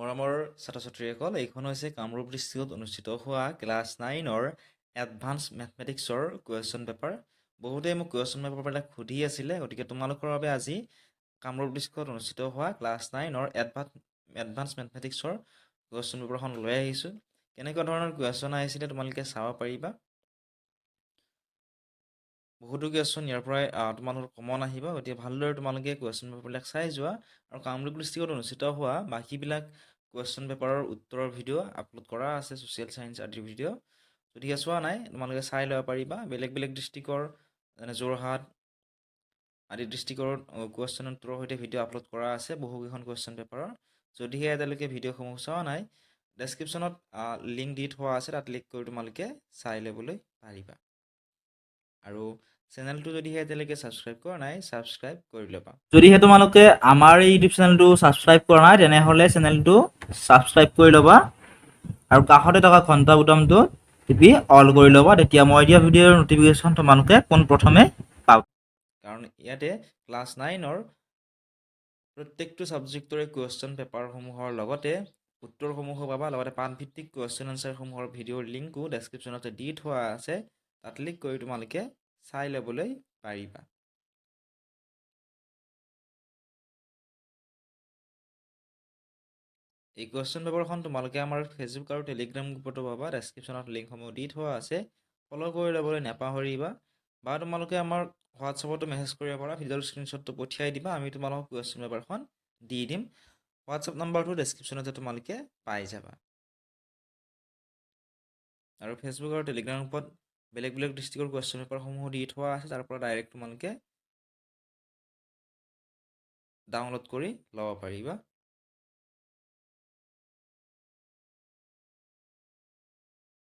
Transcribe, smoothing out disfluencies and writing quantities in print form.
মৰমৰ ছাত্ৰ-ছাত্ৰীসকল, এইখন হৈছে কামৰূপ ডিষ্ট্ৰিক্টত অনুষ্ঠিত হোৱা ক্লাছ 9ৰ এডভান্স মেথমেটিক্সৰ কুৱেশ্যন পেপাৰ। বহুতে মোক কুৱেশ্যন পেপাৰবিলাক সুধি আছিলে, গতিকে তোমালোকৰ বাবে আজি কামৰূপ ডিষ্ট্ৰিক্টত অনুষ্ঠিত হোৱা ক্লাছ 9ৰ এডভান্স মেথমেটিক্সৰ কুৱেশ্যন পেপাৰখন লৈ আহিছোঁ। কেনেকুৱা ধৰণৰ কুৱেশ্যন আহিছিলে তোমালোকে চাব পাৰিবা। বহুতো কুৱেশ্যন ইয়াৰ পৰাই তোমালোকৰ কমন আহিব, গতিকে ভালদৰে তোমালোকে কুৱেশ্যন পেপাৰবিলাক চাই যোৱা আৰু কামৰূপ ডিষ্ট্ৰিক্টত অনুষ্ঠিত হোৱা বাকীবিলাক কুৱেশ্যন পেপাৰৰ উত্তৰৰ ভিডিঅ' আপলোড কৰা আছে, ছ'চিয়েল ছায়েন্স আদিৰ ভিডিঅ'। গতিকে চোৱা নাই তোমালোকে চাই ল'ব পাৰিবা। বেলেগ বেলেগ ডিষ্ট্ৰিক্টৰ যেনে যোৰহাট আদি ডিষ্ট্ৰিক্টৰ কুৱেশ্যন উত্তৰৰ সৈতে ভিডিঅ' আপলোড কৰা আছে বহুকেইখন কুৱেশ্যন পেপাৰৰ। যদিহে এতিয়ালৈকে ভিডিঅ'সমূহ চোৱা নাই, ডেছক্ৰিপশ্যনত লিংক দি থোৱা আছে, তাত ক্লিক কৰি তোমালোকে চাই ল'বলৈ পাৰিবা। আৰু চেনেলটো যদিহে এতিয়ালৈকে ছাবস্ক্ৰাইব কৰা নাই, ছাবস্ক্ৰাইব কৰি ল'বা। যদিহে তোমালোকে আমাৰ এই ইউটিউব চেনেলটো ছাবস্ক্ৰাইব কৰা নাই, তেনেহ'লে চেনেলটো ছাবস্ক্ৰাইব কৰি ল'বা আৰু কাষতে থকা ঘণ্টা বুটামটো টিপি অল কৰি ল'বা। তেতিয়া মই দিয়া ভিডিঅ'ৰ নটিফিকেশ্যন তোমালোকে পোনপ্ৰথমে পাবা। কাৰণ ইয়াতে ক্লাছ 9ৰ প্ৰত্যেকটো ছাবজেক্টৰে কুৱেশ্যন পেপাৰসমূহৰ লগতে উত্তৰসমূহো পাবা, লগতে পাঠভিত্তিক কুৱেশ্যন আনচাৰসমূহৰ ভিডিঅ'ৰ লিংকো ডেছক্ৰিপশ্যনতে দি থোৱা আছে, তাত ক্লিক কৰি তোমালোকে চাই ল'বলৈ পাৰিবা। এই কুৱেশ্যন পেপাৰখন তোমালোকে আমাৰ ফেচবুক আৰু টেলিগ্ৰাম গ্ৰুপতো পাবা, ডেছক্ৰিপশ্যনত লিংকসমূহ দি থোৱা আছে, ফ'ল' কৰি ল'বলৈ নাপাহৰিবা। বা তোমালোকে আমাৰ হোৱাটছআপতো মেছেজ কৰিব পাৰা, ভিডিঅ'ৰ স্ক্ৰীনশ্বটটো পঠিয়াই দিবা, আমি তোমালোকক কুৱেশ্যন পেপাৰখন দি দিম। হোৱাটছআপ নাম্বাৰটো ডেছক্ৰিপশ্যনতে তোমালোকে পাই যাবা। আৰু ফেচবুক আৰু টেলিগ্ৰাম গ্ৰুপত বেলেগ বেলেগ ডিষ্ট্ৰিক্টৰ কুৱেশ্যন পেপাৰসমূহ দি থোৱা আছে, তাৰ পৰা ডাইৰেক্ট তোমালোকে ডাউনলোড কৰি ল'ব পাৰিবা।